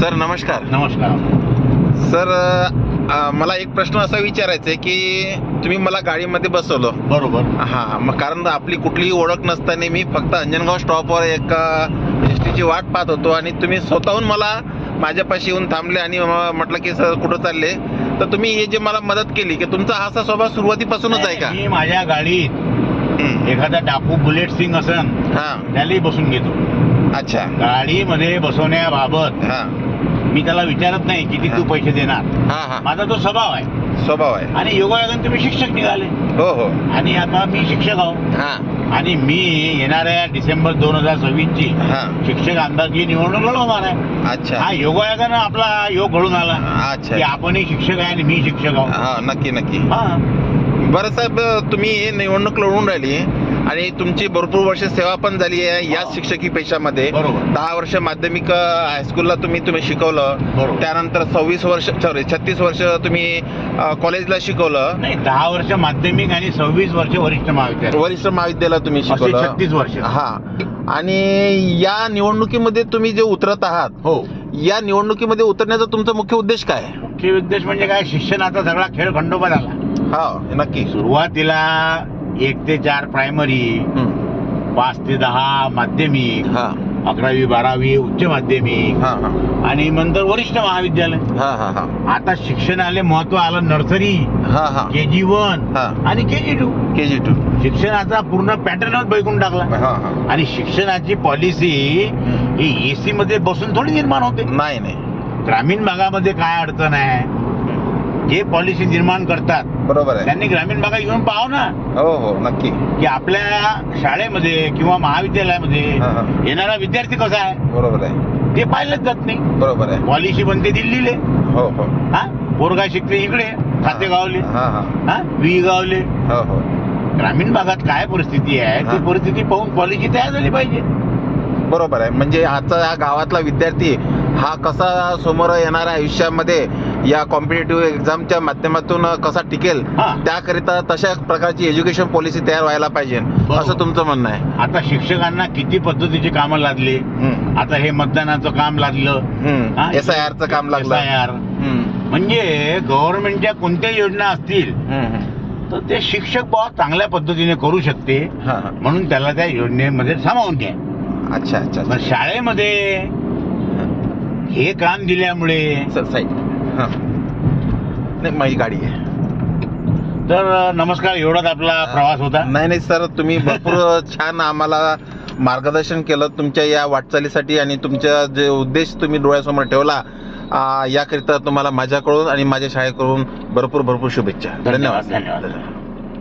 Sir नमस्कार. नमस्कार. Sir मला एक प्रश्न असा विचारायचा आहे की तुम्ही मला गाडीमध्ये बसवलं. बरोबर. हां, मग कारण आपली कुठलीही ओळख नसताना मी फक्त अंजनगाव स्टॉपवर एक एस टीची वाट पाहत होतो आणि तुम्ही स्वतःहून मला माझ्यापाशी येऊन थांबले आणि म्हटलं की सर कुठं चालले, तर तुम्ही हे जे मला मदत केली की तुमचा हा असा स्वभाव सुरुवातीपासूनच आहे का? मी माझ्या गाडीत एखादा डाकू बुलेट सिंग असन हां. त्यालाही बसून घेतो. अच्छा. गाडीमध्ये बसवण्याबाबत हां मी त्याला विचारत नाही किती तू पैसे देणार. हां हां. माझा तो स्वभाव आहे. स्वभाव आहे. आणि योगायोगाने तुम्ही शिक्षक निघाले. हो हो. आणि आता मी शिक्षक आहो. हां आणि मी येणाऱ्या डिसेंबर 2026ची हां. शिक्षक आमदारकी निवडणूक लढवणार आहे. अच्छा. हा योगायोगानं आपला योग घडून आला की अच्छा. आपणही शिक्षक आहे आणि मी शिक्षक आहो. हां नक्की नक्की. हा. बरं साहेब, तुम्ही हे निवडणूक लढवून राहिली आणि तुमची भरपूर वर्ष सेवा पण झाली आहे या शिक्षकी पेशामध्ये. बरोबर. 10 वर्ष माध्यमिक हायस्कूलला तुम्ही शिकवलं. बरोबर. त्यानंतर 36 वर्ष तुम्ही कॉलेजला शिकवलं. नाही, 10 वर्ष माध्यमिक आणि 26 वर्ष वरिष्ठ महाविद्यालय. वरिष्ठ महाविद्यालयाला तुम्ही असे शिकवलं. 36 वर्ष. हा. आणि या निवडणुकीमध्ये तुम्ही जे उतरत आहात, हो. या निवडणुकीमध्ये उतरण्याचा तुमचा मुख्य उद्देश काय आहे? मुख्य उद्देश म्हणजे काय, शिक्षणाचा सगळा खेळ खंडोबा झाला. हा नक्की. सुरुवातीला 1 ते 4 प्रायमरी, 5 ते 10 माध्यमिक, हा 11वी 12वी उच्च माध्यमिक हा हा आणि नंतर वरिष्ठ महाविद्यालय. हा हा हा आता शिक्षणाला महत्व आलं. नर्सरी, हा हा KG1 हा. आणि KG2. KG2. शिक्षणाचा पूर्ण पॅटर्नच बैकून टाकला. हा हा. आणि शिक्षणाची पॉलिसी ही AC मध्ये बसून थोडी निर्माण होते. नाही नाही. ग्रामीण भागामध्ये काय अडचण आहे, जे पॉलिसी निर्माण करतात बरोबर आहे. त्यांनी ग्रामीण भागात येऊन पाहावं ना हो हो नक्की. की आपल्या शाळेमध्ये किंवा महाविद्यालयामध्ये हा, हा. येणारा विद्यार्थी कसा आहे बरोबर आहे. ते पाहिलंच जात नाही. बरोबर आहे. पॉलिसी बनते दिल्लीले. हो हो. हा, पोरगा शिकते इकडे खातेगावले, हा हा. हा विगावले. हो हो. ग्रामीण भागात काय परिस्थिती आहे हा. ती परिस्थिती पाहून पॉलिसी तयार झाली पाहिजे. बरोबर आहे. म्हणजे आजचा या गावातला विद्यार्थी हा कसा समोर येणाऱ्या आयुष्यामध्ये या कॉम्पिटेटिव्ह एक्झामच्या माध्यमातून कसा टिकेल, हा. त्याकरिता तशा प्रकारची एज्युकेशन पॉलिसी तयार व्हायला पाहिजे असं तुमचं म्हणणं आहे. आता शिक्षकांना किती पद्धतीची कामं लादली. आता हे मतदानाचं काम लादलं. हा, SIR चं काम लागलं. SIR. म्हणजे गव्हर्नमेंटच्या कोणत्या योजना असतील तर ते शिक्षक बहुत चांगल्या पद्धतीने करू शकते, म्हणून त्याला त्या योजनेमध्ये सामावून घ्या. अच्छा अच्छा. पण शाळेमध्ये हे काम दिल्यामुळे सर साईड. नाही माझी गाडी आहे. तर नमस्कार, एवढाच आपला प्रवास होता. नाही नाही सर, तुम्ही भरपूर छान आम्हाला मार्गदर्शन केलं तुमच्या या वाटचालीसाठी आणि तुमचा जे उद्देश तुम्ही डोळ्यासमोर ठेवला याकरिता तुम्हाला माझ्याकडून आणि माझ्या शाळेकडून भरपूर शुभेच्छा. धन्यवाद. धन्यवाद.